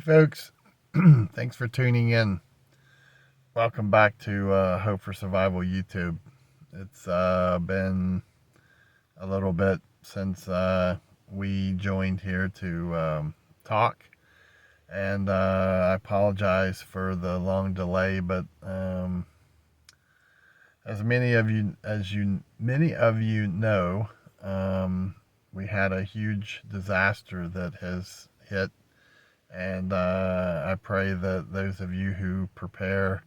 folks. Thanks for tuning in. Welcome back to Hope for Survival YouTube. It's been a little bit since we joined here to talk, and I apologize for the long delay. But as many of you know, we had a huge disaster that has hit. And I pray that those of you who prepare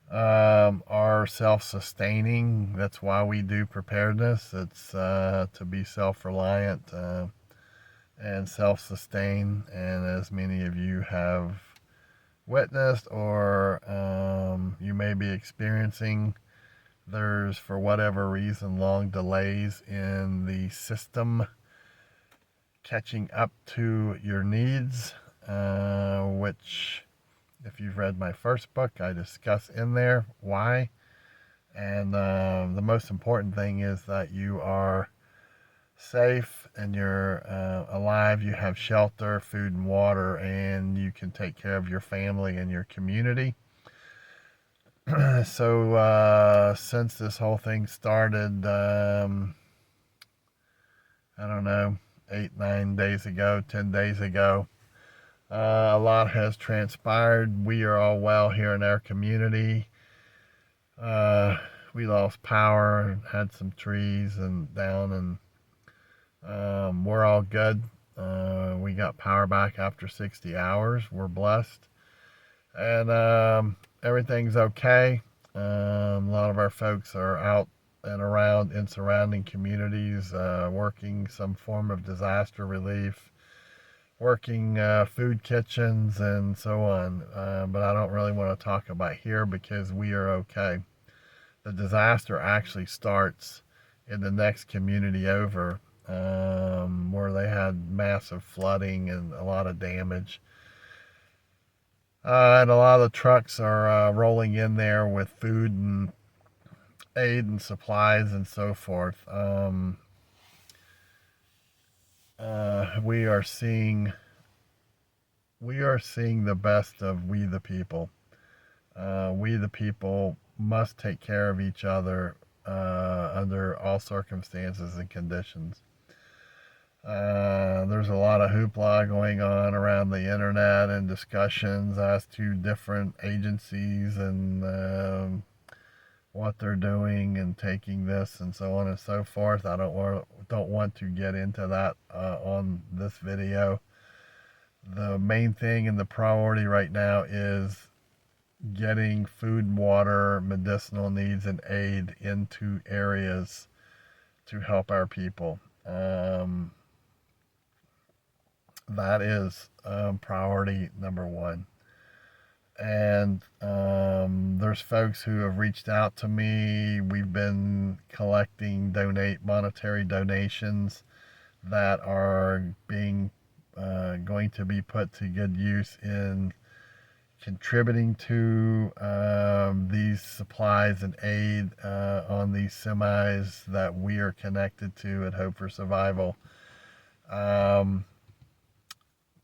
are self-sustaining. That's why we do preparedness. It's to be self-reliant and self-sustained. And as many of you have witnessed or you may be experiencing, there's, for whatever reason, long delays in the system catching up to your needs, which, if you've read my first book, I discuss in there why. And the most important thing is that you are safe and you're alive, you have shelter, food, and water, and you can take care of your family and your community. So since this whole thing started, I don't know, 8, 9 days ago, 10 days ago, a lot has transpired. We are all well here in our community. We lost power and had some trees and down, and we're all good. We got power back after 60 hours. We're blessed. And everything's okay. A lot of our folks are out and around in surrounding communities, working some form of disaster relief, working food kitchens and so on. But I don't really want to talk about here because we are okay. The disaster actually starts in the next community over, where they had massive flooding and a lot of damage. And a lot of the trucks are rolling in there with food and aid and supplies and so forth. We are seeing the best of we the people. We the people must take care of each other under all circumstances and conditions. There's a lot of hoopla going on around the internet and discussions as to different agencies and what they're doing and taking this and so on and so forth. I don't want to get into that on this video. The main thing and the priority right now is getting food and water, medicinal needs, and aid into areas to help our people. That is priority number one. And there's folks who have reached out to me. We've been collecting monetary donations that are being going to be put to good use in contributing to these supplies and aid on these semis that we are connected to at Hope for Survival,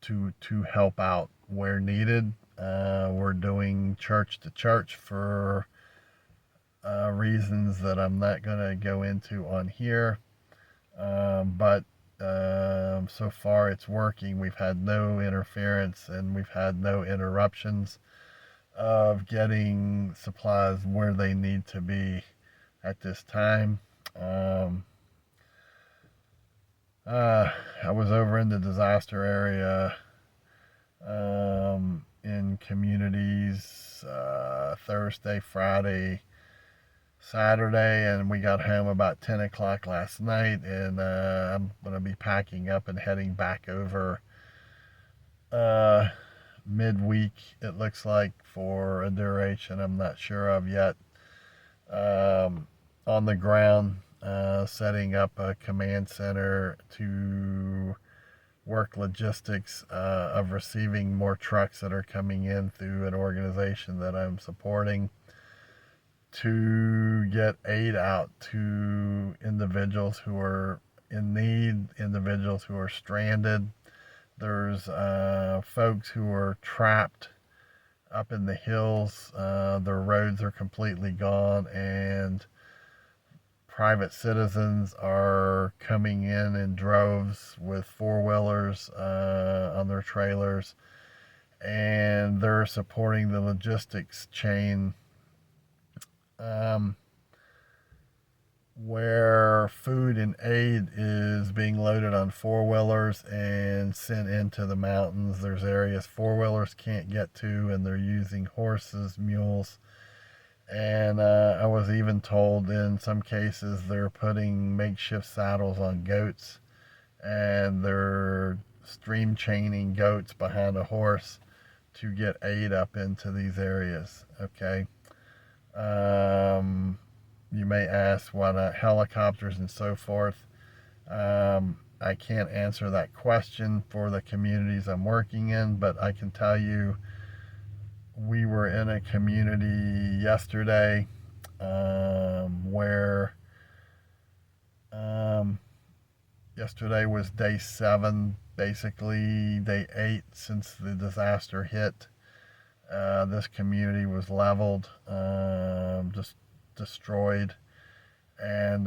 to help out where needed. We're doing church to church for reasons that I'm not going to go into on here. But so far it's working. We've had no interference and we've had no interruptions of getting supplies where they need to be at this time. I was over in the disaster area in communities Thursday, Friday, Saturday, and we got home about 10 o'clock last night, and I'm going to be packing up and heading back over midweek, it looks like, for a duration I'm not sure of yet, on the ground, setting up a command center to work logistics of receiving more trucks that are coming in through an organization that I'm supporting to get aid out to individuals who are in need, individuals who are stranded, There's folks who are trapped up in the hills. Their roads are completely gone, and private citizens are coming in droves with four-wheelers on their trailers, and they're supporting the logistics chain, um, where food and aid is being loaded on four-wheelers and sent into the mountains. There's areas four-wheelers can't get to, and they're using horses, mules, and I was even told in some cases they're putting makeshift saddles on goats, and they're stream chaining goats behind a horse to get aid up into these areas. Okay. You may ask why not helicopters and so forth. I can't answer that question for the communities I'm working in, but I can tell you we were in a community yesterday where yesterday was day 7, basically day 8 since the disaster hit. This community was leveled, just destroyed, and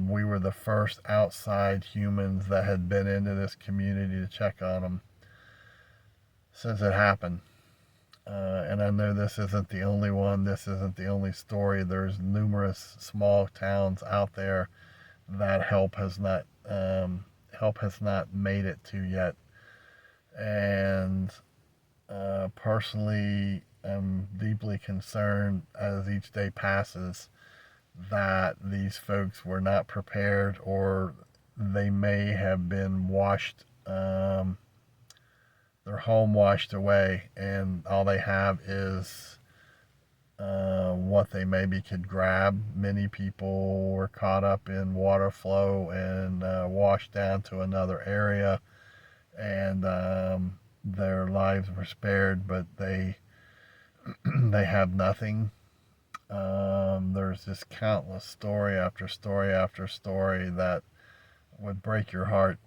we were the first outside humans that had been into this community to check on them since it happened. And I know this isn't the only one, this isn't the only story. There's numerous small towns out there that help has not made it to yet. And personally, I'm deeply concerned as each day passes that these folks were not prepared, or they may have been washed, their home washed away, and all they have is what they maybe could grab. Many people were caught up in water flow and washed down to another area, and their lives were spared, but they have nothing. There's just countless story after story after story that would break your heart.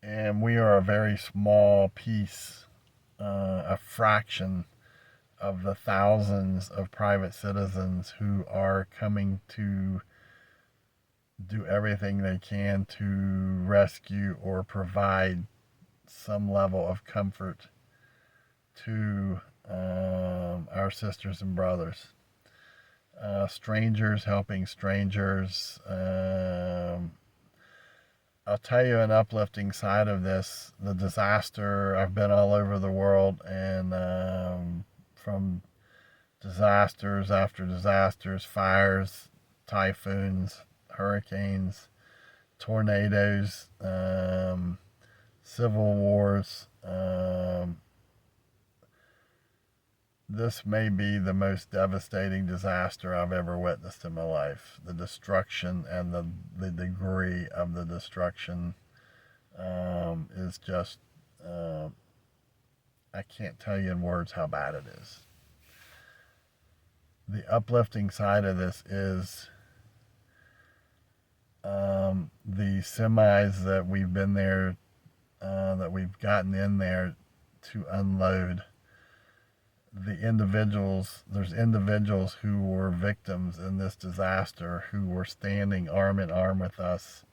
And we are a very small piece, a fraction of the thousands of private citizens who are coming to do everything they can to rescue or provide some level of comfort to our sisters and brothers. Strangers helping strangers. I'll tell you an uplifting side of this. The disaster, I've been all over the world, and from disasters after disasters, fires, typhoons, hurricanes, tornadoes, civil wars. This may be the most devastating disaster I've ever witnessed in my life. The destruction and the degree of the destruction is just, I can't tell you in words how bad it is. The uplifting side of this is the semis that we've been there, that we've gotten in there to unload. There's individuals who were victims in this disaster who were standing arm in arm with us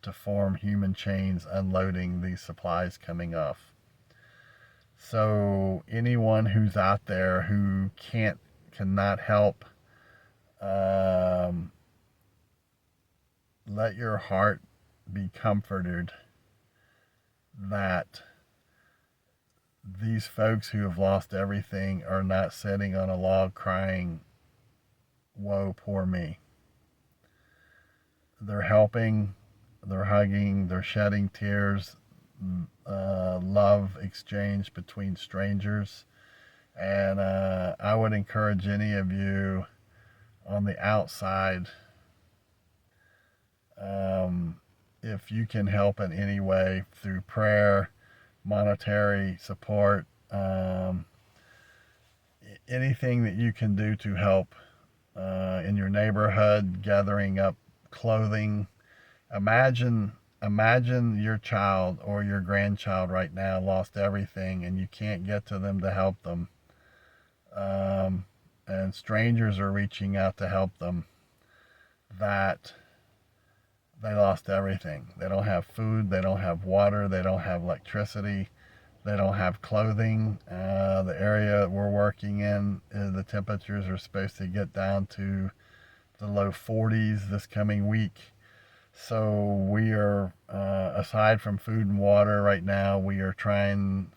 to form human chains unloading these supplies coming off. So anyone who's out there who cannot help, let your heart be comforted that these folks who have lost everything are not sitting on a log crying, woe, poor me. They're helping, they're hugging, they're shedding tears, love exchange between strangers. And I would encourage any of you on the outside, if you can help in any way through prayer, monetary support, anything that you can do to help in your neighborhood, gathering up clothing. Imagine imagine your child or your grandchild right now lost everything and you can't get to them to help them. And strangers are reaching out to help them, that they lost everything. They don't have food, they don't have water, they don't have electricity, they don't have clothing. The area we're working in, the temperatures are supposed to get down to the low 40s this coming week. So we are, aside from food and water right now, we are trying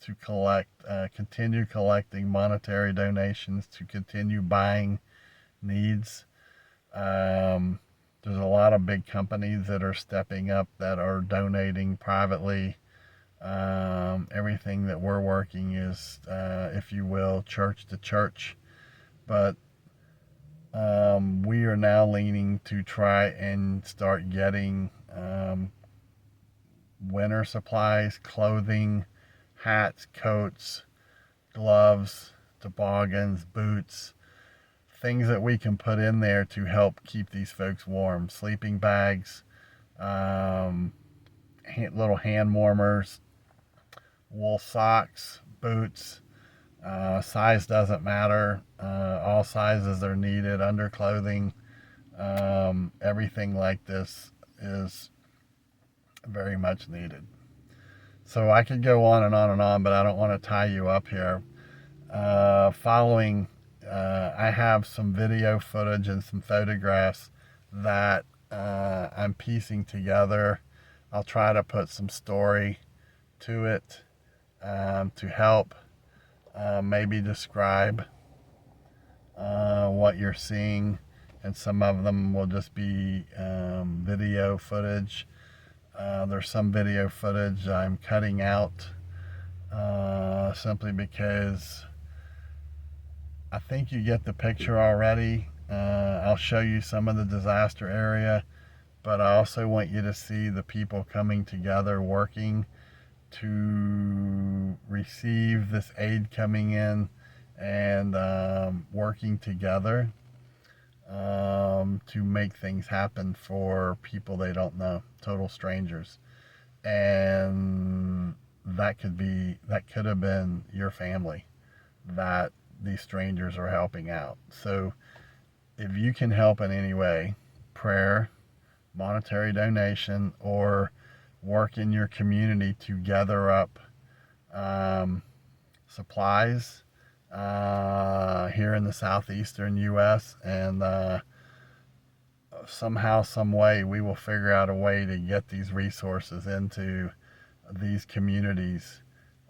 to continue collecting monetary donations to continue buying needs. There's a lot of big companies that are stepping up, that are donating privately. Everything that we're working is, if you will, church to church. But we are now leaning to try and start getting winter supplies, clothing, hats, coats, gloves, toboggans, boots, things that we can put in there to help keep these folks warm. Sleeping bags, little hand warmers, wool socks, boots. Size doesn't matter. All sizes are needed. Underclothing, everything like this is very much needed. So I could go on and on and on, but I don't want to tie you up here. I have some video footage and some photographs that I'm piecing together. I'll try to put some story to it, to help maybe describe what you're seeing, and some of them will just be video footage. There's some video footage I'm cutting out simply because I think you get the picture already. I'll show you some of the disaster area, but I also want you to see the people coming together, working to receive this aid coming in, and working together to make things happen for people they don't know, total strangers. And that could have been your family that these strangers are helping out. So if you can help in any way, prayer, monetary donation, or work in your community to gather up supplies here in the southeastern U.S., and somehow, some way, we will figure out a way to get these resources into these communities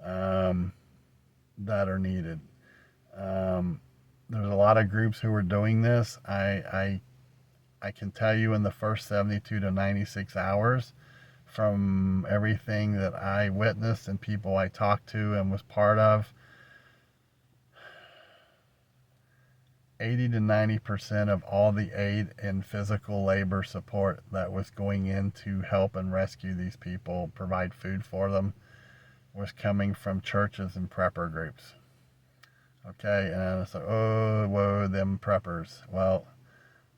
that are needed. There's a lot of groups who are doing this. I can tell you, in the first 72 to 96 hours, from everything that I witnessed and people I talked to and was part of, 80 to 90% of all the aid and physical labor support that was going in to help and rescue these people, provide food for them, was coming from churches and prepper groups. Okay, and it's like, oh, whoa, them preppers. Well,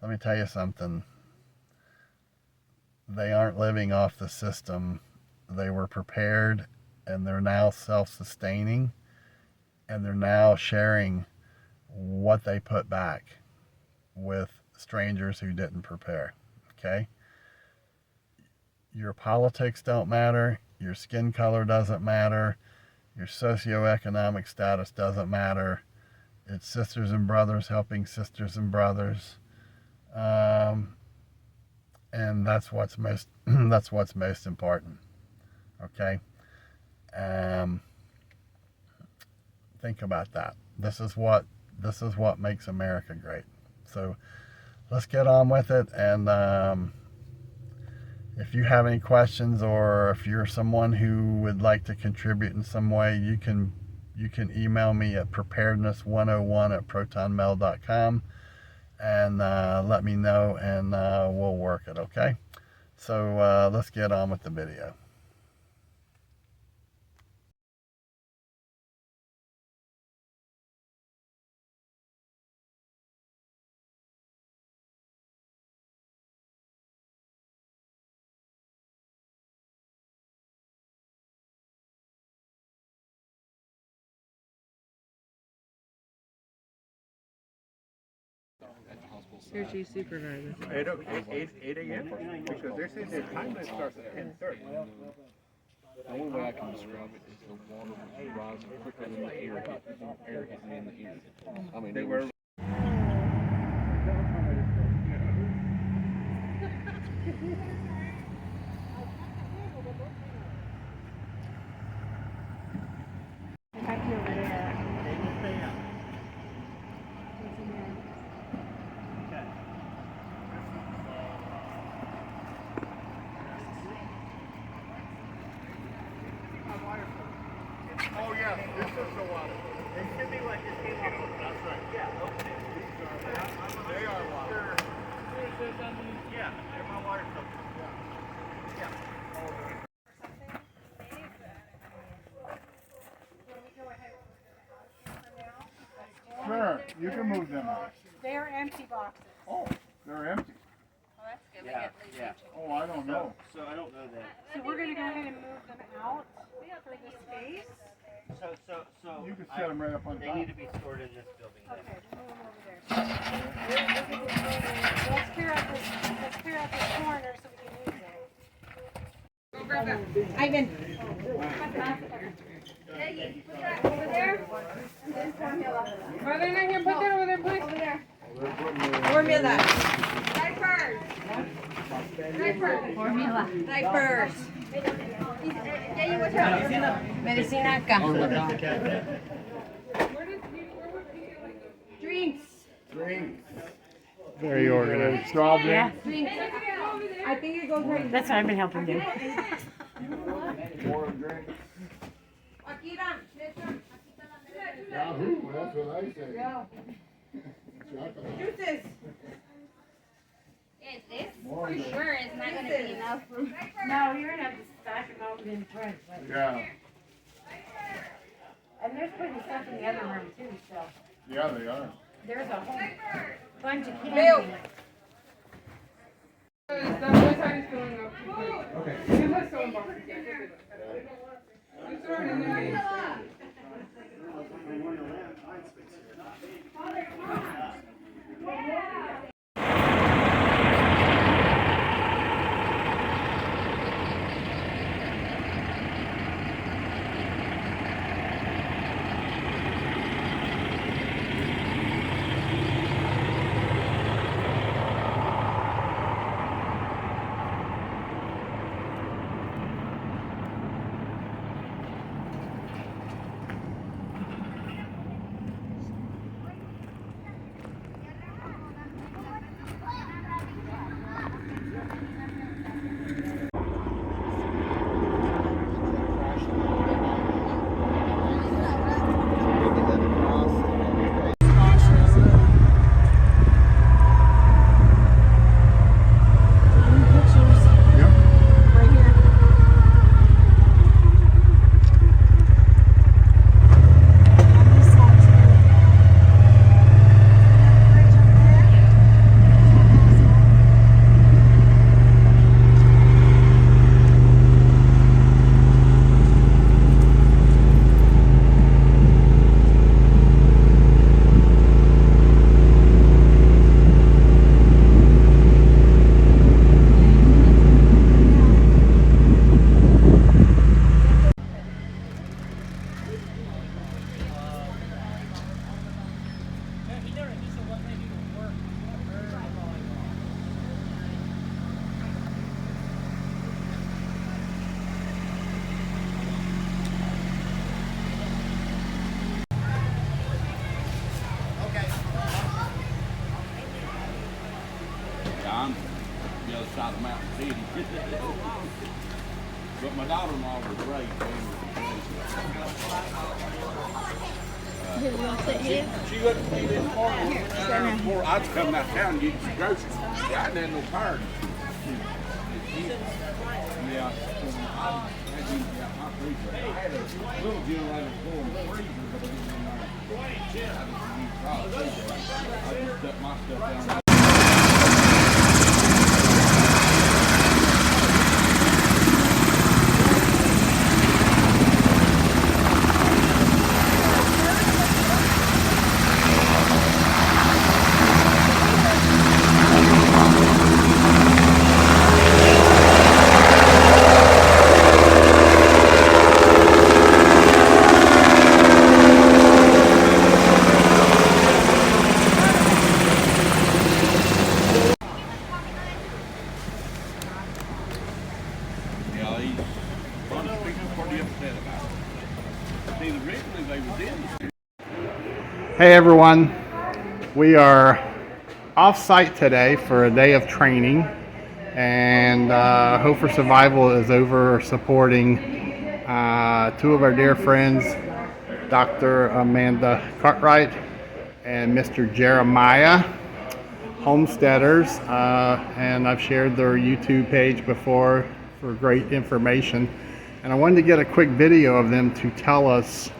let me tell you something. They aren't living off the system. They were prepared, and they're now self-sustaining, and they're now sharing what they put back with strangers who didn't prepare. Okay? Your politics don't matter. Your skin color doesn't matter. Your socioeconomic status doesn't matter. It's sisters and brothers helping sisters and brothers. And that's what's most that's what's most important. Okay? Think about that. This is what makes America great. So let's get on with it. And if you have any questions, or if you're someone who would like to contribute in some way, you can email me at preparedness101@protonmail.com, and let me know, and we'll work it. Okay? So let's get on with the video. Here's your supervisor. 8 a.m. Because they're saying their time limit starts at 10:30. The only way I can describe it is the water was rising quicker than the air hitting in the ear. I mean, They were. Oh yeah, this is the water. It should be like this came off. That's right. Yeah, okay. They are water. Yeah, they're my water filters. Yeah. Sure, you can move them out. They're empty boxes. Oh, they're empty. Well, that's good. Yeah. Oh, I don't know. So I don't know that. So we're going to go ahead and move them out for the space. So You can set them right up on they top. need to be stored in this building. Okay, move them over there. Let's clear out this corner so we can use it. Go grab that. Ivan. Over there. And then formula. Mother, in here, put that over there, please. Over there. Formula. Diapers. Formula. Diapers. Medicina acá. Drinks. Very organized. Strawberry. Yeah. Drinks. I think it goes right. That's what I've been helping do. More drinks. Yahoo, that's what I say. Yeah. Juices. Is this More for drinks. sure is not going to be enough for No, you're gonna have to stack them out in front. Yeah. And there's putting stuff in the other room too, so Yeah, they are. there's a whole bunch of candy. What time is filling up? Okay. You have someone boxes. Just throw it in there. I'm the other side of Mountain City. But my daughter-in-law was raised She wouldn't be this far before I'd come out of town and get some groceries. I hadn't had no party. Yeah. I had a little generator full of the freezer, but I didn't know. I just stuck my stuff down. Hey everyone, we are off site today for a day of training, and Hope for Survival is over supporting two of our dear friends, Dr. Amanda Cartwright and Mr. Jeremiah, homesteaders, and I've shared their YouTube page before for great information. And I wanted to get a quick video of them to tell us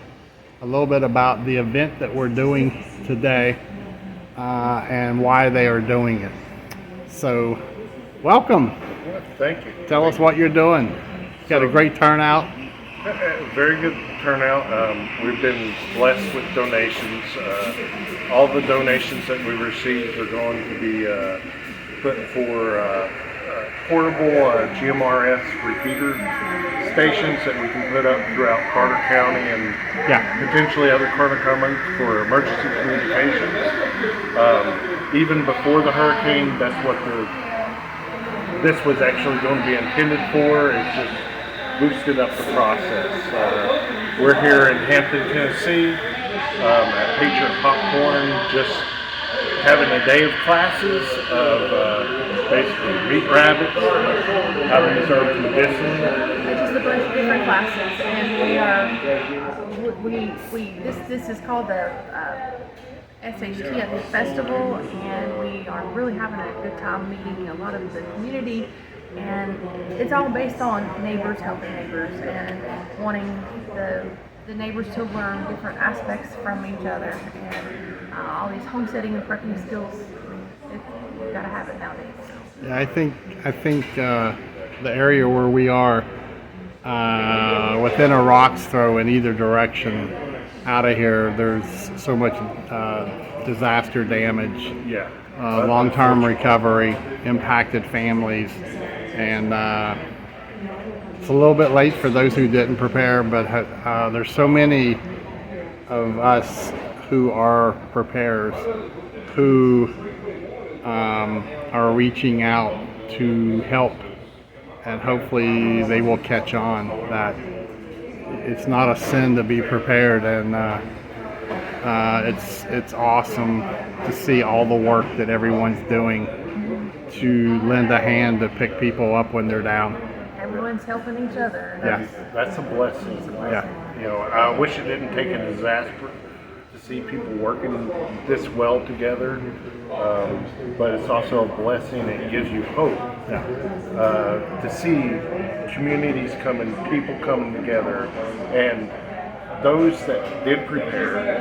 a little bit about the event that we're doing today and why they are doing it. So, welcome. Thank you. Tell us what you're doing. Got a great turnout. Very good turnout. We've been blessed with donations. All the donations that we received are going to be put for portable GMRS repeater stations that we can put up throughout Carter County and potentially other Carter counties for emergency communications. Even before the hurricane, that's what this was actually going to be intended for. It's just boosted up the process. We're here in Hampton, Tennessee at Patriot Popcorn, just having a day of classes of basically meat rabbits, how to preserve medicine. Just a bunch of different classes, and this is called the SHT at the festival, and we are really having a good time meeting a lot of the community, and it's all based on neighbors helping neighbors and wanting the neighbors to learn different aspects from each other, and all these homesteading and prepping skills. You've got to have it nowadays. So. Yeah, I think the area where we are within a rock's throw in either direction out of here, there's so much disaster damage, long-term recovery, impacted families, and it's a little bit late for those who didn't prepare, but there's so many of us who are preparers who are reaching out to help, and hopefully they will catch on that it's not a sin to be prepared, and it's awesome to see all the work that everyone's doing to lend a hand to pick people up when they're down. Everyone's helping each other. That's a blessing. Yeah. You know, I wish it didn't take a disaster to see people working this well together, but it's also a blessing. It gives you hope to see communities coming, people coming together, and those that did prepare,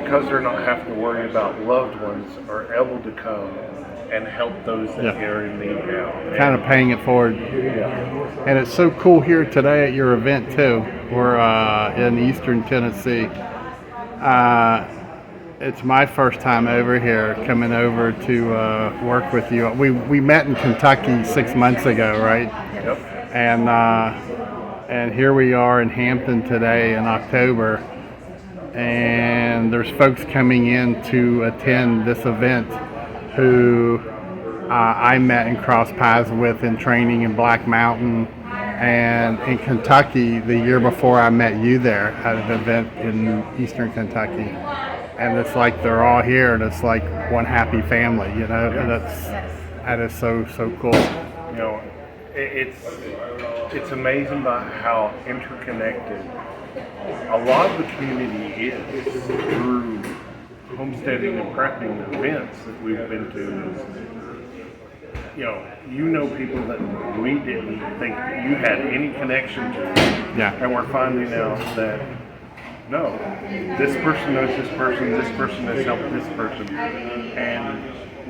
because they're not having to worry about loved ones, are able to come and help those that are in need now. Kind of paying it forward. And it's so cool here today at your event too. We're in Eastern Tennessee. It's my first time over here, coming over to work with you. We met in Kentucky 6 months ago, right? Yep. And here we are in Hampton today in October, and there's folks coming in to attend this event who I met and crossed paths with in training in Black Mountain and in Kentucky the year before. I met you there at an event in Eastern Kentucky, and it's like they're all here, and it's like one happy family, you know. And that is so cool. You know, it's amazing about how interconnected a lot of the community is through homesteading and prepping events that we've been to. You know people that we didn't think you had any connection to, and we're finding out that no, this person knows this person has helped this person, and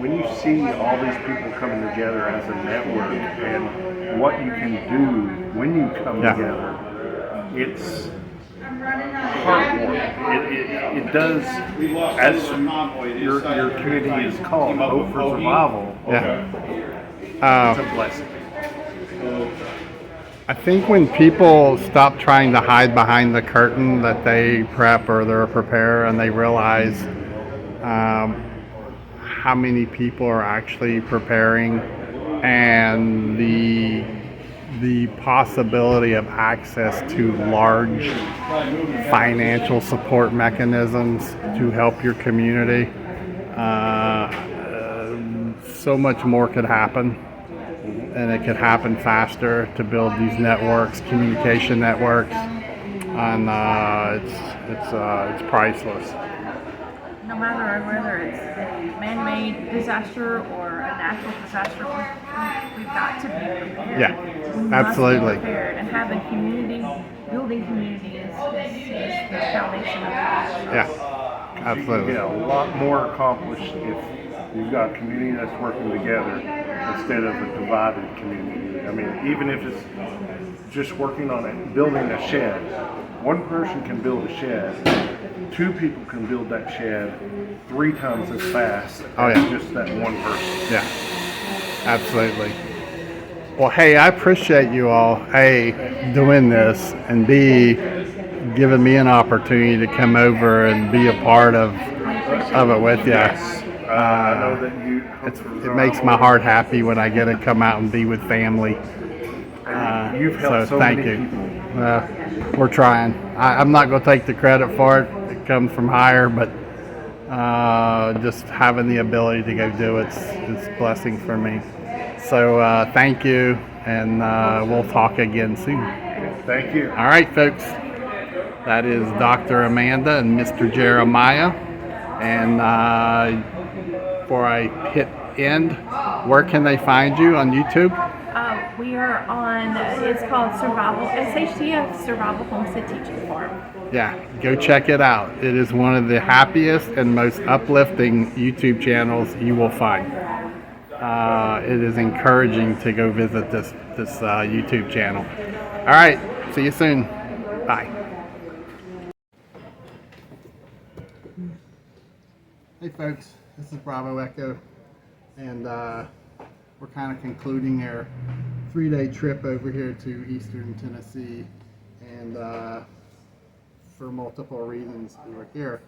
when you see all these people coming together as a network and what you can do when you come together, it's heartwarming. It does, as your community is called, Hope for Survival. It's a blessing. I think when people stop trying to hide behind the curtain that they prep or they're a preparer, and they realize how many people are actually preparing, and the the possibility of access to large financial support mechanisms to help your community. So much more could happen, and it could happen faster to build these networks, communication networks, and it's priceless. No matter whether it's a man-made disaster or a natural disaster, we've got to be prepared. Yeah, we must absolutely. be prepared, and having community, building community is the foundation of it. Yeah, absolutely. You get a lot more accomplished if you've got a community that's working together instead of a divided community. I mean, even if it's just working on it, building a shed, one person can build a shed. Two people can build that shed 3 times as fast as just that one person. Yeah, absolutely. Well, hey, I appreciate you all, A, doing this, and B, giving me an opportunity to come over and be a part of it with you. I know that it makes my heart happy when I get to come out and be with family. You've helped so thank many you. people. We're trying. I'm not going to take the credit for it. It comes from higher, but just having the ability to go do it's a blessing for me. So thank you, and we'll talk again soon. Thank you. All right, folks. That is Dr. Amanda and Mr. Jeremiah. And before I hit end, where can they find you on YouTube? We are on, it's called SHTF Survival Homestead Teaching Farm. Yeah, go check it out. It is one of the happiest and most uplifting YouTube channels you will find. It is encouraging to go visit this YouTube channel. All right, see you soon. Bye. Hey folks, this is Bravo Echo, and we're kind of concluding our 3-day trip over here to Eastern Tennessee, and for multiple reasons we were here,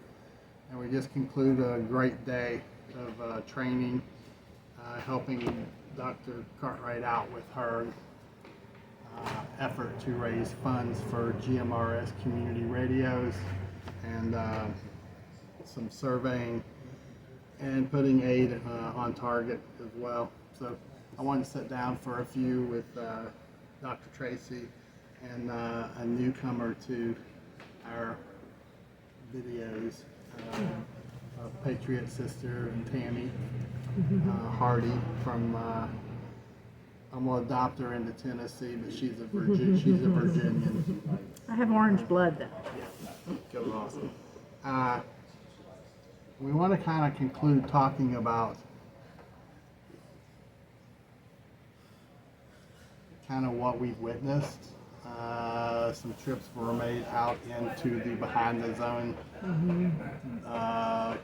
and we just concluded a great day of training, helping Dr. Cartwright out with her effort to raise funds for GMRS community radios, and some surveying and putting aid on target as well. So I wanted to sit down for a few with Dr. Tracy and a newcomer to our videos, a Patriot sister, Tammy Hardy from, I'm going to adopt her into Tennessee, but she's a Virginian. I have orange blood though. Yeah, goes awesome. We want to kind of conclude talking about kind of what we've witnessed. Some trips were made out into the behind the zone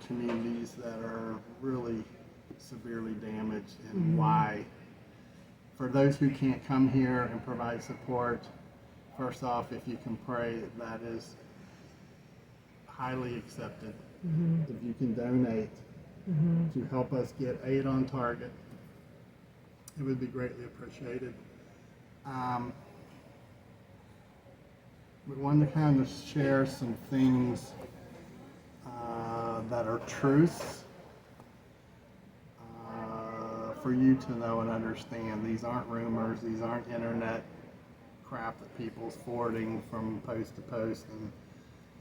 communities that are really severely damaged, and why. For those who can't come here and provide support, first off, if you can pray, that is highly accepted. If you can donate to help us get aid on target, it would be greatly appreciated. We wanted to kind of share some things that are truths for you to know and understand. These aren't rumors, these aren't internet crap that people's forwarding from post to post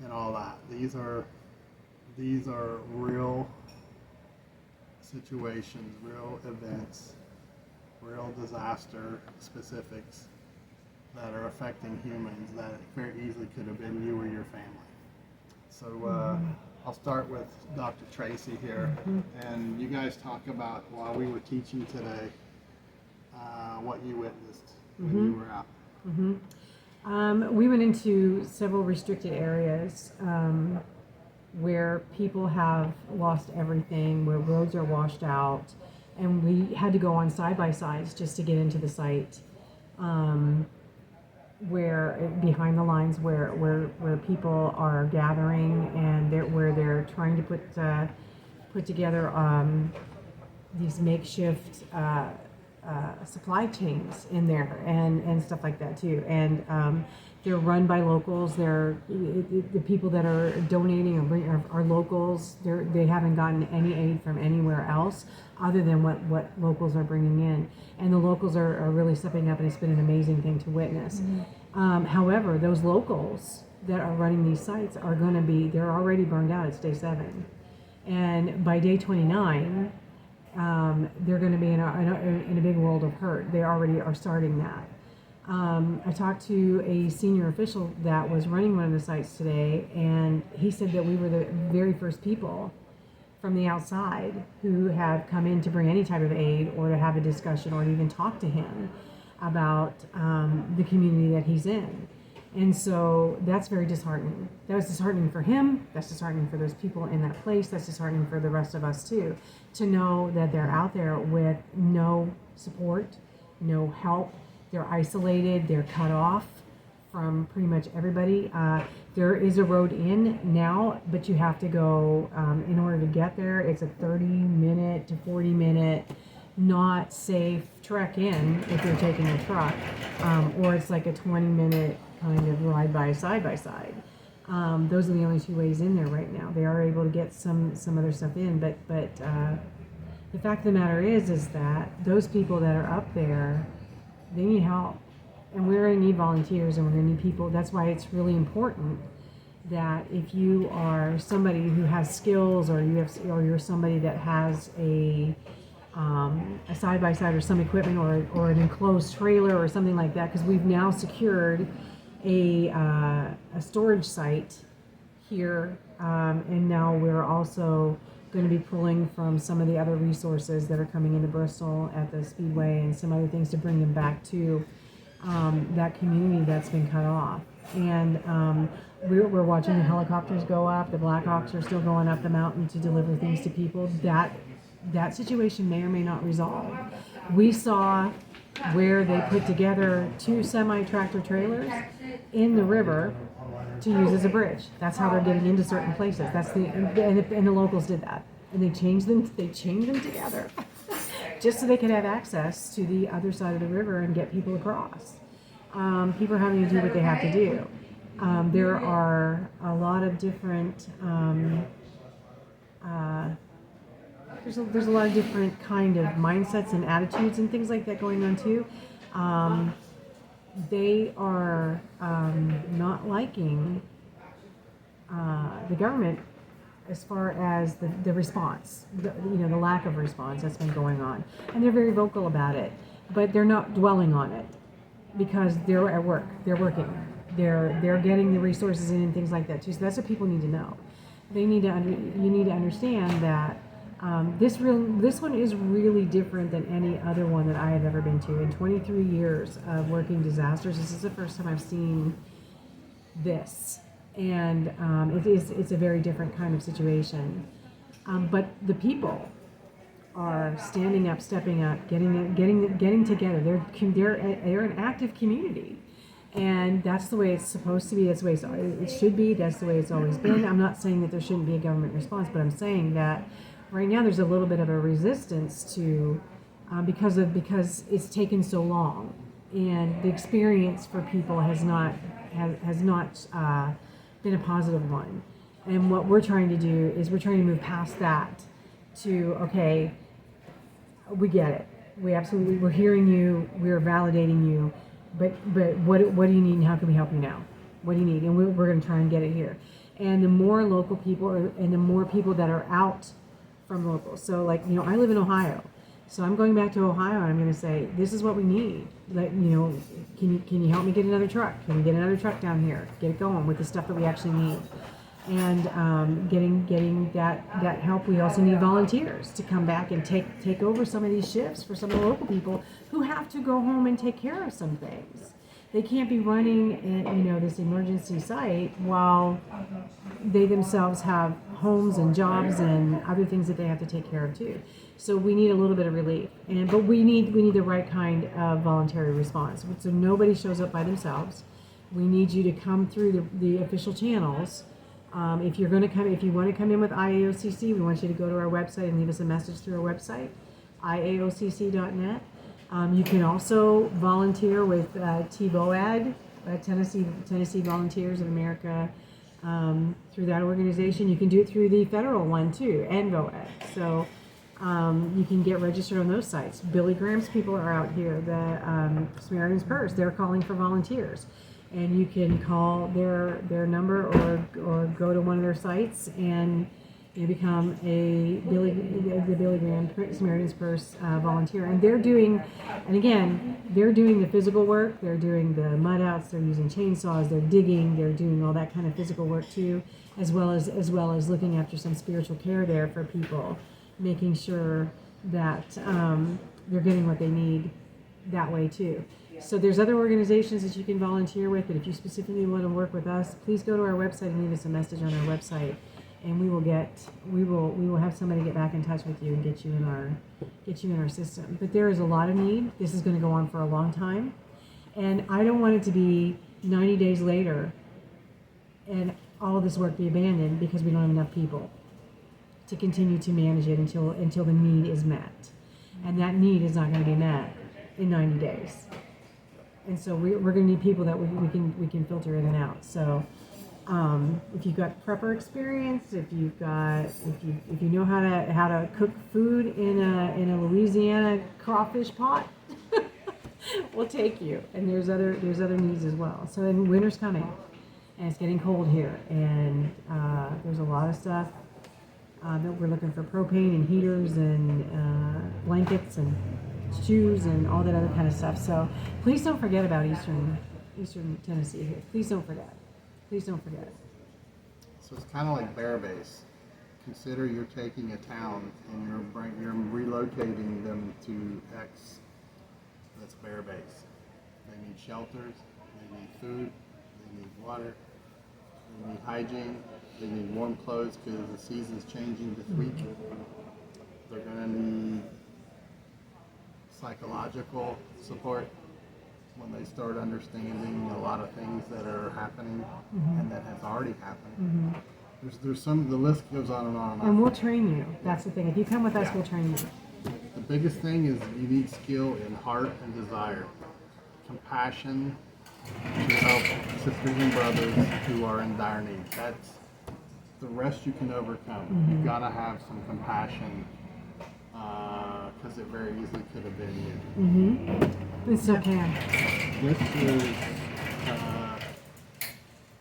and all that. These are real situations, real events, real disaster specifics that are affecting humans that very easily could have been you or your family. So I'll start with Dr. Tracy here, and you guys talk about, while we were teaching today, what you witnessed when you were out. We went into several restricted areas where people have lost everything, where roads are washed out, and we had to go on side-by-sides just to get into the site, where behind the lines where people are gathering, and where they're trying to put together these makeshift supply chains in there and stuff like that too. And they're run by locals. They're the people that are donating are locals. They haven't gotten any aid from anywhere else other than what locals are bringing in. And the locals are really stepping up, and it's been an amazing thing to witness. However, those locals that are running these sites are going to they're already burned out. It's day 7. And by day 29, they're going to be in a big world of hurt. They already are starting that. I talked to a senior official that was running one of the sites today, and he said that we were the very first people from the outside who have come in to bring any type of aid or to have a discussion or to even talk to him about the community that he's in. And so that's very disheartening. That was disheartening for him. That's disheartening for those people in that place. That's disheartening for the rest of us too, to know that they're out there with no support, no help. They're isolated. They're cut off from pretty much everybody. There is a road in now, but you have to go, in order to get there, it's a 30-minute to 40-minute not safe trek in if you're taking a truck, or it's like a 20-minute kind of ride by side by side. Those are the only 2 ways in there right now. They are able to get some other stuff in, but the fact of the matter is that those people that are up there, they need help, and we're going to need volunteers, and we're going to need people. That's why it's really important that if you are somebody who has skills, or you're somebody that has a side by side or some equipment or an enclosed trailer or something like that, because we've now secured a storage site here, and now we're also going to be pulling from some of the other resources that are coming into Bristol at the Speedway and some other things to bring them back to that community that's been cut off. And we're watching the helicopters go up. The Blackhawks are still going up the mountain to deliver things to people. That situation may or may not resolve. We saw where they put together 2 semi-tractor trailers in the river to use as a bridge. That's how they're getting into certain places. And the locals did that, and they chained them together just so they could have access to the other side of the river and get people across. People are having to do what they have to do. There are a lot of different there's a lot of different kind of mindsets and attitudes and things like that going on too. They are not liking the government as far as the response, the lack of response that's been going on. And they're very vocal about it, but they're not dwelling on it because they're at work, they're working, they're getting the resources in and things like that too. So that's what people need to know. You need to understand that this one is really different than any other one that I have ever been to. In 23 years of working disasters, this is the first time I've seen this, and it's a very different kind of situation. But the people are standing up, stepping up, getting together. They're an active community. And that's the way it's supposed to be. That's the way it should be. That's the way it's always been. I'm not saying that there shouldn't be a government response, but I'm saying that right now there's a little bit of a resistance to because it's taken so long, and the experience for people has not been a positive one. And what we're trying to do is we're trying to move past that to, okay, we get it. We're hearing you. We're validating you. But what do you need, and how can we help you now? What do you need? And we're going to try and get it here. And the more local people and the more people that are out from local. So like, I live in Ohio. So I'm going back to Ohio, and I'm going to say, this is what we need. Can you help me get another truck? Can we get another truck down here? Get it going with the stuff that we actually need. And getting that help. We also need volunteers to come back and take over some of these shifts for some of the local people who have to go home and take care of some things. They can't be running this emergency site while they themselves have homes and jobs and other things that they have to take care of too. So we need a little bit of relief, but we need the right kind of voluntary response. So nobody shows up by themselves. We need you to come through the official channels. If you want to come in with IAOCC, we want you to go to our website and leave us a message through our website, iaocc.net. You can also volunteer with TVOAD, Tennessee Volunteers in America. Through that organization, you can do it through the federal one too, and VOAD. So you can get registered on those sites. Billy Graham's people are out here. The Samaritan's Purse, they're calling for volunteers, and you can call their number or go to one of their sites and you become the Billy Graham Samaritan's Purse volunteer. And they're doing the physical work. They're doing the mud outs. They're using chainsaws. They're digging. They're doing all that kind of physical work too, as well as looking after some spiritual care there for people, making sure that they're getting what they need that way too. So there's other organizations that you can volunteer with, but if you specifically want to work with us, please go to our website and leave us a message on our website, and we will have somebody get back in touch with you and get you in our system. But there is a lot of need. This is going to go on for a long time, and I don't want it to be 90 days later and all of this work be abandoned because we don't have enough people to continue to manage it until the need is met, and that need is not going to be met in 90 days. And so we're going to need people that we can filter in and out. So if you've got prepper experience, if you know how to cook food in a Louisiana crawfish pot, we'll take you. And there's other needs as well. So and winter's coming, and it's getting cold here, and there's a lot of stuff that we're looking for: propane and heaters and blankets and shoes and all that other kind of stuff. So please don't forget about Eastern Tennessee here. Please don't forget. Please don't forget. So it's kind of like Bear Base. Consider you're taking a town and you're relocating them to X. That's Bear Base. They need shelters. They need food. They need water. They need hygiene. They need warm clothes because the season's changing this week. They're going to need psychological support when they start understanding a lot of things that are happening and that has already happened. There's the list goes on and on and on. And we'll train you. That's the thing. If you come with us, we'll train you. The biggest thing is you need skill in heart and desire, compassion to help sisters and brothers who are in dire need. That's the rest you can overcome. You've got to have some compassion because it very easily could have been you. It still can.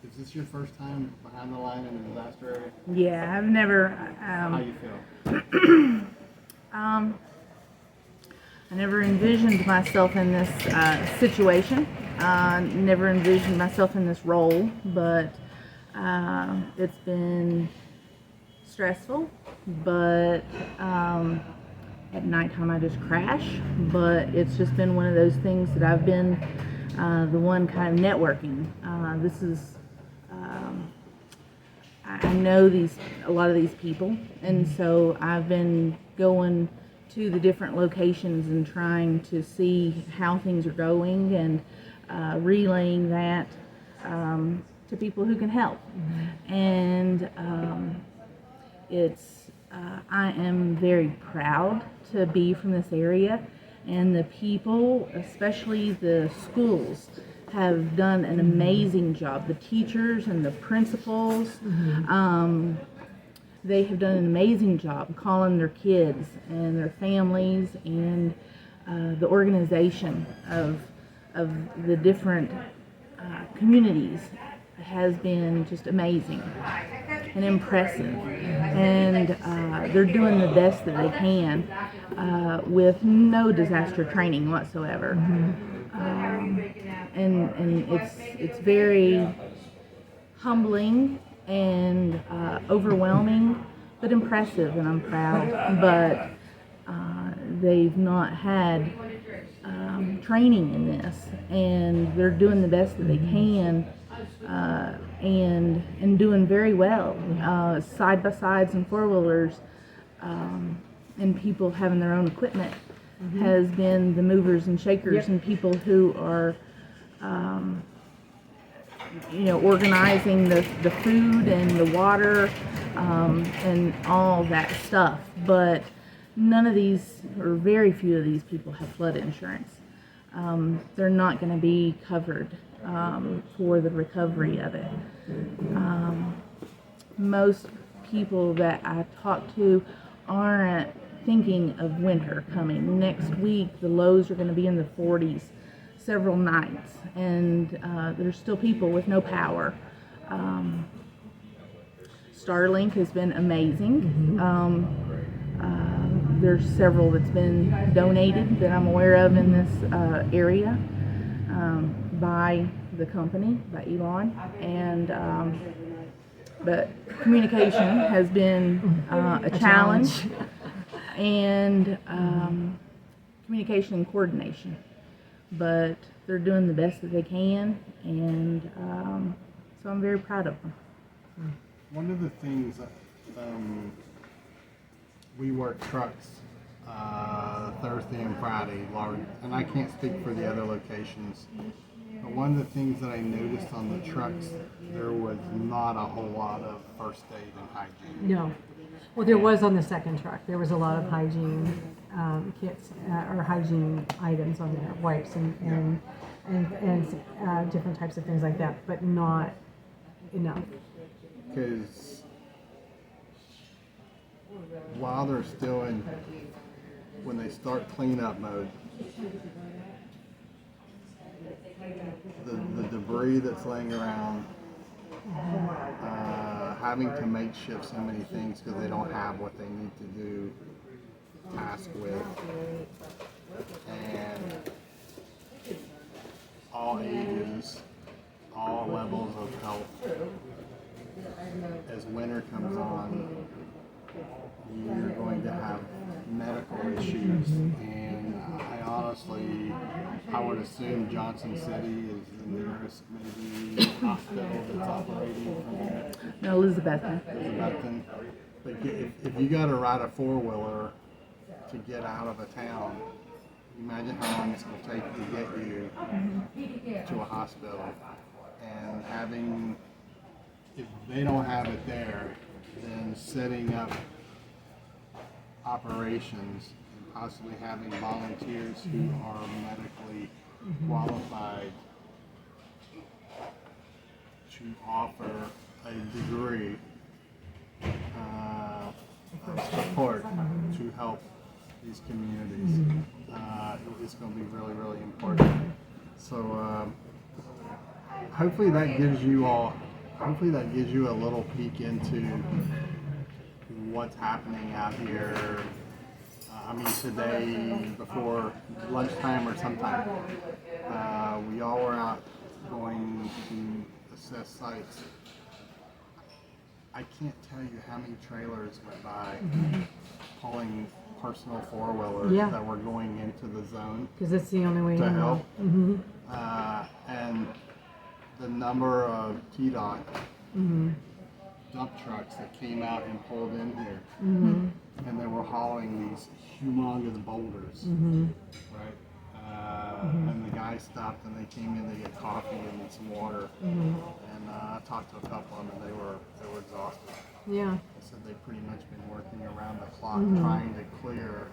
Is this your first time behind the line in a disaster area? Yeah, I've never. How you feel? I never envisioned myself in this situation. Never envisioned myself in this role, but it's been stressful. But at nighttime I just crash. But it's just been one of those things that I've been the one kind of networking. This is I know a lot of these people, and so I've been going to the different locations and trying to see how things are going and relaying that to people who can help. And I am very proud to be from this area, and the people, especially the schools, have done an amazing job. The teachers and the principals, they have done an amazing job calling their kids and their families, and the organization of the different communities has been just amazing and impressive, and they're doing the best that they can with no disaster training whatsoever. And it's very humbling and overwhelming, but impressive, and I'm proud. But they've not had training in this, and they're doing the best that they can, and doing very well. Side by sides and four wheelers, and people having their own equipment has been the movers and shakers, and people who are organizing the food and the water and all that stuff. But none of these, or very few of these people have flood insurance. They're not going to be covered for the recovery of it. Most people that I talk to aren't thinking of winter coming. Next week, the lows are going to be in the 40s several nights, and there's still people with no power. Starlink has been amazing. There's several that's been donated that I'm aware of in this area by the company, by Elon, and but communication has been a challenge, and communication and coordination. But they're doing the best that they can, and so I'm very proud of them. One of the things we work trucks Thursday and Friday, and I can't speak for the other locations, but one of the things that I noticed on the trucks, there was not a whole lot of first aid and hygiene. No. Well, there was on the second truck. There was a lot of hygiene kits or hygiene items on there, wipes and different types of things like that, but not enough. Because while they're still in, when they start cleanup mode, the debris that's laying around, having to makeshift so many things because they don't have what they need to do task with, and all ages, all levels of health. As winter comes on, you're going to have medical issues, and I would assume Johnson City is the nearest maybe hospital that's operating from there. No, Elizabethton. Elizabethton. But if you got to ride a four-wheeler to get out of a town, imagine how long it's going to take to get you to a hospital. And having, if they don't have it there, then setting up operations and possibly having volunteers who are medically qualified to offer a degree of support to help these communities. It's going to be really, really important. So hopefully that gives you a little peek into what's happening out here. Today before lunchtime or sometime, we all were out going to assess sites. I can't tell you how many trailers went by pulling personal four-wheelers that were going into the zone. Because it's the only way to in. help. And the number of TDOT dump trucks that came out and pulled in here, and they were hauling these humongous boulders, right? And the guy stopped, and they came in to get coffee and some water, and I talked to a couple of them, and they were exhausted. Yeah. They said they've pretty much been working around the clock trying to clear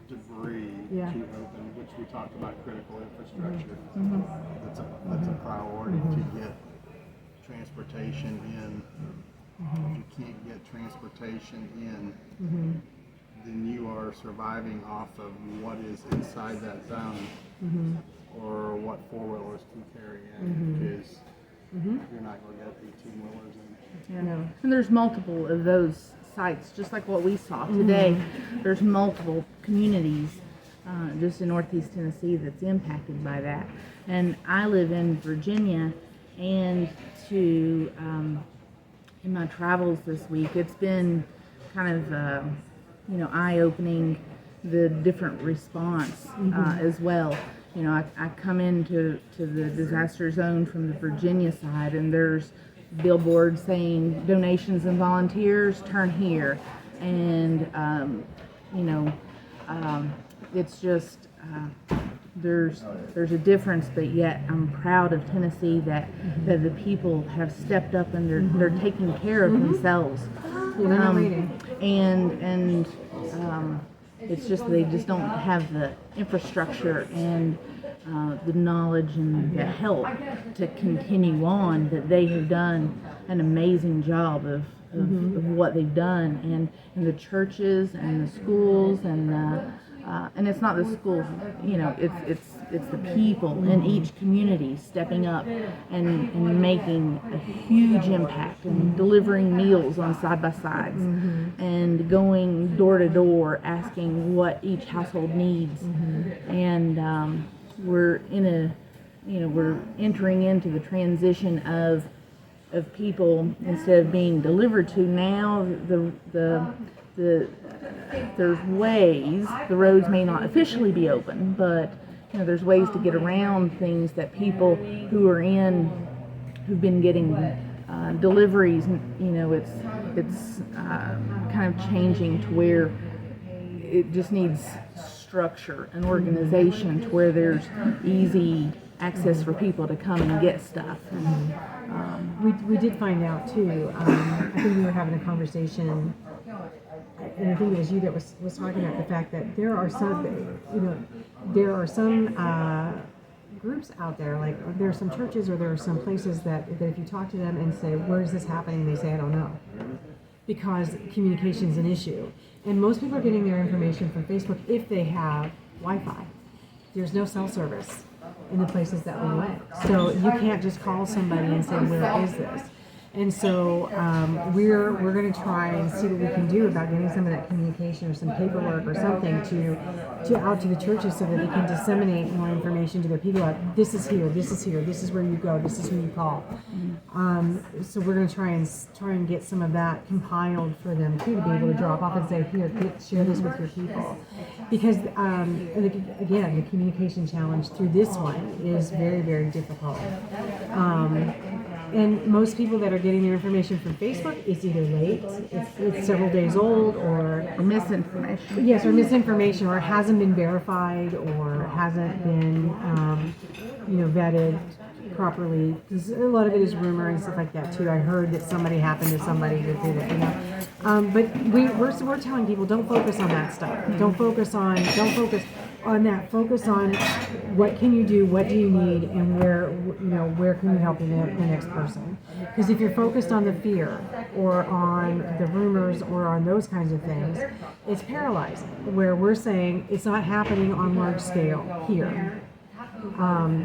debris to open, which we talked about critical infrastructure. That's a priority to get transportation in. If you can't get transportation in, then you are surviving off of what is inside that zone, or what four-wheelers can carry in, because you're not going to get 18-wheelers in. Yeah. No. And there's multiple of those sites, just like what we saw today. There's multiple communities just in Northeast Tennessee that's impacted by that. And I live in Virginia, and in my travels this week, it's been kind of eye-opening, the different response as well. I come into the disaster zone from the Virginia side, and there's billboards saying donations and volunteers, turn here. And it's just there's a difference, but yet I'm proud of Tennessee that the people have stepped up, and they're taking care of themselves. Yeah, they're not waiting. and it's just they just don't have the infrastructure and the knowledge and the help to continue on. That they have done an amazing job of what they've done, and the churches and the schools and it's not the schools, you know, it's the people in each community stepping up and making a huge impact and delivering meals on side by sides and going door to door asking what each household needs. And we're in we're entering into the transition of people, instead of being delivered to, now there's ways. The roads may not officially be open, but there's ways to get around things that people who've been getting deliveries. It's kind of changing to where it just needs structure and organization to where there's easy access for people to come and get stuff. We did find out too. I think we were having a conversation, and I think it was you that was talking about the fact that there are some groups out there, like there are some churches or there are some places that if you talk to them and say, where is this happening, they say, I don't know, because communication is an issue. And most people are getting their information from Facebook if they have Wi-Fi. There's no cell service in the places that we went. So you can't just call somebody and say, where is this? And so we're going to try and see what we can do about getting some of that communication or some paperwork or something to out to the churches so that they can disseminate more information to their people. Like, this is here, this is here, this is where you go, this is who you call. So we're going to try and get some of that compiled for them too, to be able to drop off and say, here, share this with your people. Because again, the communication challenge through this one is very, very difficult. And most people that are getting their information from Facebook, it's either late, it's several days old, or misinformation. Yes, or misinformation, or it hasn't been verified, or hasn't been, vetted properly. Because a lot of it is rumor and stuff like that too. I heard that somebody happened to somebody that did it. But we're telling people, don't focus on that stuff. Don't focus on that. Focus on what can you do, what do you need, and where can you help the next person. Because if you're focused on the fear or on the rumors or on those kinds of things, it's paralyzing. Where we're saying it's not happening on large scale here.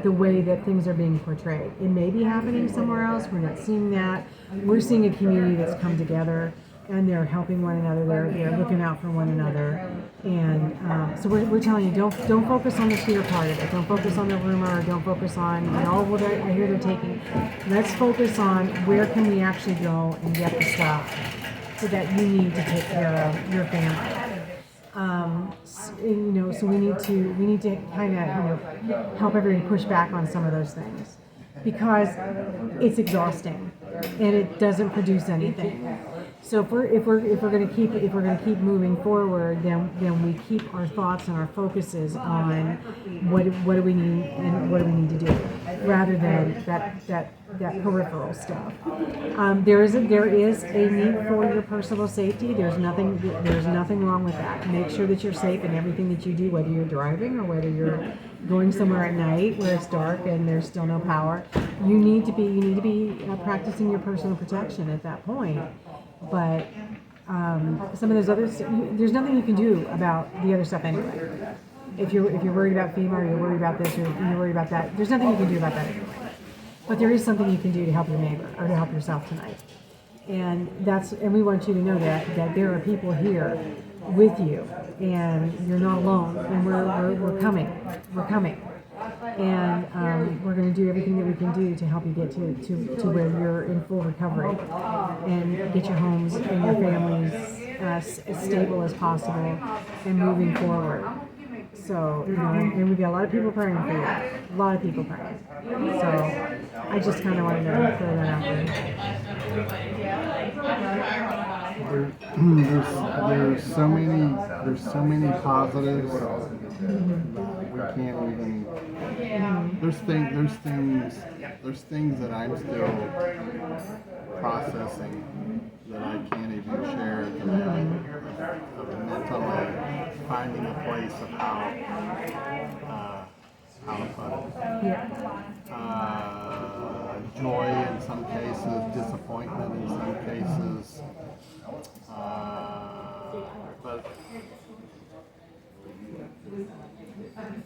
The way that things are being portrayed. It may be happening somewhere else. We're not seeing that. We're seeing a community that's come together, and they're helping one another. They're looking out for one another. And so we're telling you, don't focus on the fear part of it. Don't focus on the rumor. Don't focus on, what I hear they're taking. Let's focus on where can we actually go and get the stuff so that you need to take care of your family. So we need to kind of, help everybody push back on some of those things, because it's exhausting and it doesn't produce anything. So if we're going to keep moving forward, then we keep our thoughts and our focuses on what do we need and what do we need to do, rather than that peripheral stuff. There is a need for your personal safety. There's nothing wrong with that. Make sure that you're safe in everything that you do, whether you're driving or whether you're going somewhere at night where it's dark and there's still no power. You need to be practicing your personal protection at that point. But some of those others, there's nothing you can do about the other stuff anyway. If you're worried about FEMA, or you're worried about this, or you're worried about that, there's nothing you can do about that anyway. But there is something you can do to help your neighbor or to help yourself tonight. And we want you to know that there are people here with you, and you're not alone. And we're coming. And we're going to do everything that we can do to help you get to where you're in full recovery, and get your homes and your families as stable as possible and moving forward. So, and we've got a lot of people praying for you. A lot of people praying. So, I just kind of wanted to throw that out there. There's so many positives. We can't even. There's things that I'm still processing. that I can't even share today of mentally finding a place of how to put it. Yeah. Joy in some cases, disappointment in some cases, but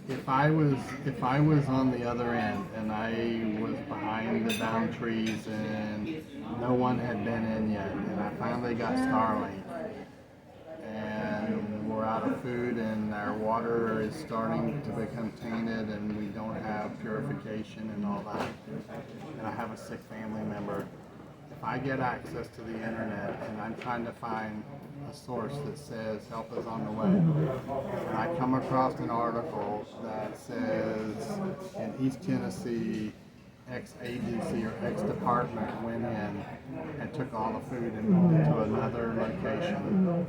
if I was on the other end and I was behind the down trees and no one had been in yet, and I finally got Starlink, and we're out of food and our water is starting to become tainted and we don't have purification and all that, and I have a sick family member, if I get access to the internet and I'm trying to find a source that says help is on the way, and I come across an article that says in East Tennessee X agency or X department went in and took all the food and moved it to another location,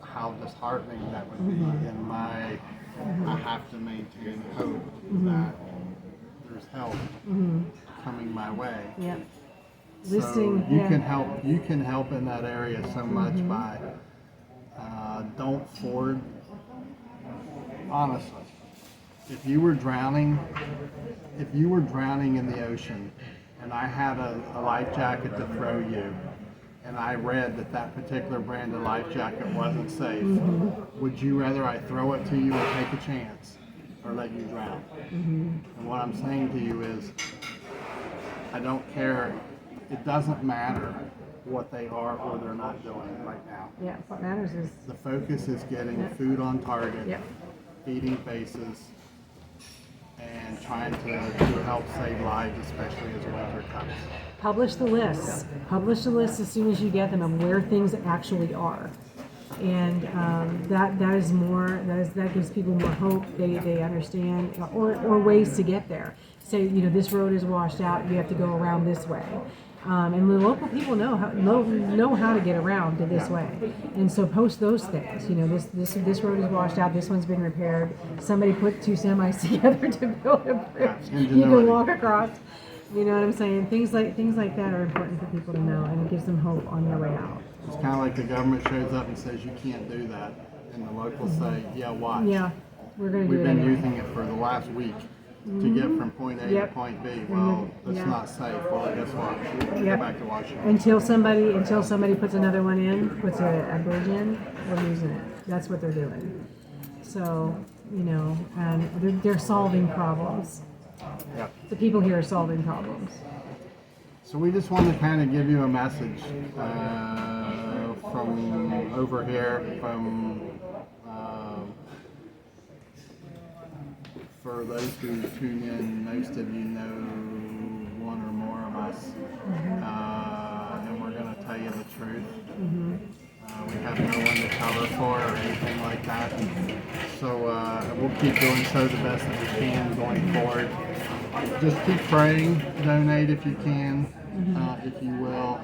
how disheartening that would be. And I have to maintain hope that there's help coming my way. Yep. So you can help in that area so much by don't forward. Honestly, if you were drowning in the ocean, and I had a life jacket to throw you, and I read that particular brand of life jacket wasn't safe, would you rather I throw it to you and take a chance, or let you drown? And what I'm saying to you is, I don't care. It doesn't matter what they are or they're not doing right now. Yeah, what matters is The focus is getting food on target, Yep. feeding faces, and trying to help save lives, especially as winter comes. publish the lists. Publish the lists as soon as you get them of where things actually are. And that is more, that gives people more hope. They understand, or ways to get there. Say, this road is washed out, you have to go around this way. And the local people know how to get around to this way, and so post those things. This road is washed out. This one's been repaired. Somebody put two semis together to build a bridge. You can walk across. You know what I'm saying? Things like that are important for people to know, and it gives them hope on their way out. It's kind of like the government shows up and says you can't do that, and the locals say, "Yeah, watch." Yeah, we're going to do We've it been anyway. using it for the last week to get from point A to point B. Well, that's not safe. Well, guess what? Go back to Washington. Until somebody puts another one in, puts a bridge in, we're using it. That's what they're doing. So, and they're solving problems. Yep. The people here are solving problems. So we just wanted to kind of give you a message from over here, for those who tune in. Most of you know one or more of us, and we're going to tell you the truth. We have no one to cover for or anything like that. So we'll keep doing so the best that we can going forward. Just keep praying, donate if you can, if you will.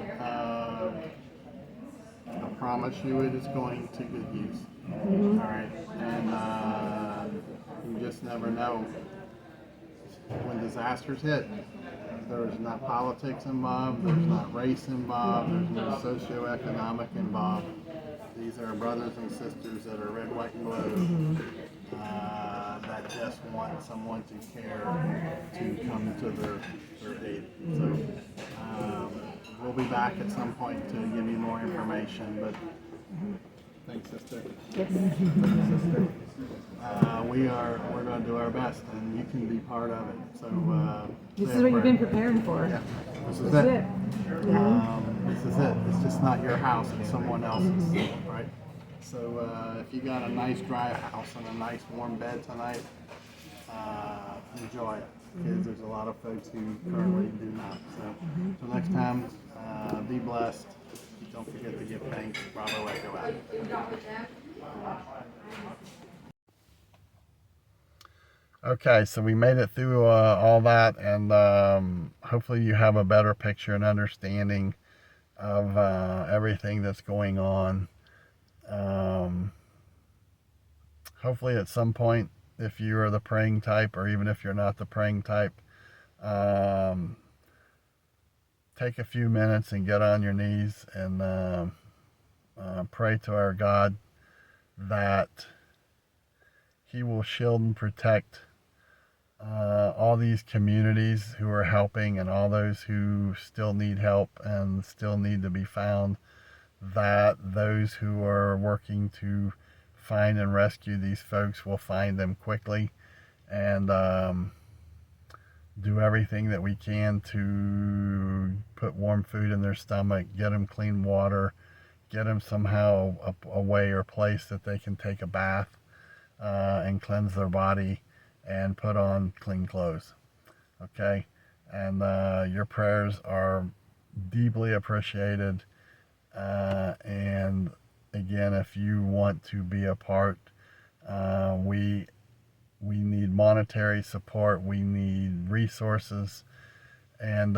I promise you it is going to good use. All right, and you just never know. When disasters hit, there's not politics involved, there's not race involved, there's no socioeconomic involved. These are brothers and sisters that are red, white, and blue, that just want someone to care to come to their aid. So we'll be back at some point to give you more information, but thanks, sister. Yes. Sister. We're going to do our best, and you can be part of it. So This is what you've been preparing for. Yeah, this is This it. is it. This is it. It's just not your house; it's someone else's, right? So if you got a nice dry house and a nice warm bed tonight, enjoy it, because there's a lot of folks who currently do not. So until next time, be blessed. Don't forget to give thanks. Bravo Echo out. Okay, so we made it through all that, and hopefully you have a better picture and understanding of everything that's going on. Hopefully at some point, if you are the praying type, or even if you're not the praying type, take a few minutes and get on your knees and pray to our God that He will shield and protect all these communities who are helping and all those who still need help and still need to be found, that those who are working to find and rescue these folks will find them quickly, and do everything that we can to put warm food in their stomach, get them clean water, get them somehow a way or place that they can take a bath and cleanse their body and put on clean clothes. Okay? And your prayers are deeply appreciated. And again, if you want to be a part, we need monetary support, we need resources, and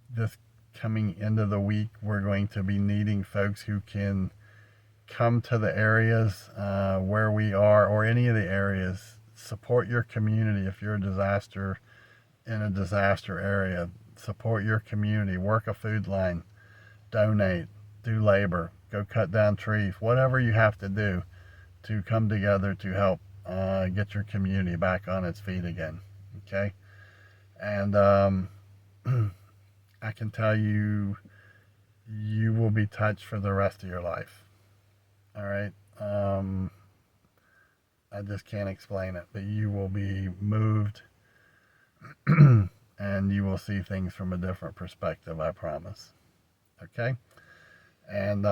this coming into the week, we're going to be needing folks who can come to the areas where we are, or any of the areas. Support your community. If you're in a disaster area, support your community, work a food line, donate, do labor, go cut down trees, whatever you have to do to come together to help get your community back on its feet again. Okay? And I can tell you, you will be touched for the rest of your life. All right? I just can't explain it, but you will be moved and you will see things from a different perspective, I promise. Okay? And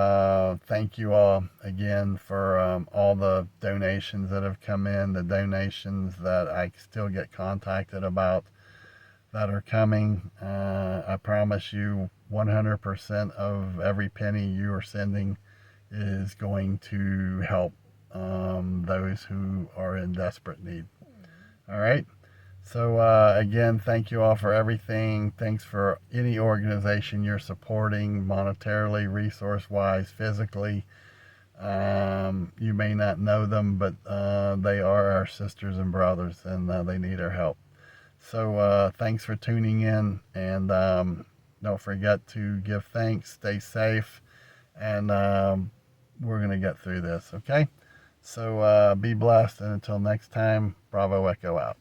thank you all again for all the donations that have come in, the donations that I still get contacted about that are coming. I promise you 100% of every penny you are sending is going to help those who are in desperate need. All right? So again, thank you all for everything. Thanks for any organization you're supporting monetarily, resource-wise, physically. You may not know them, but they are our sisters and brothers, and they need our help. So thanks for tuning in, and don't forget to give thanks, stay safe, and we're going to get through this, okay? So be blessed, and until next time, Bravo Echo out.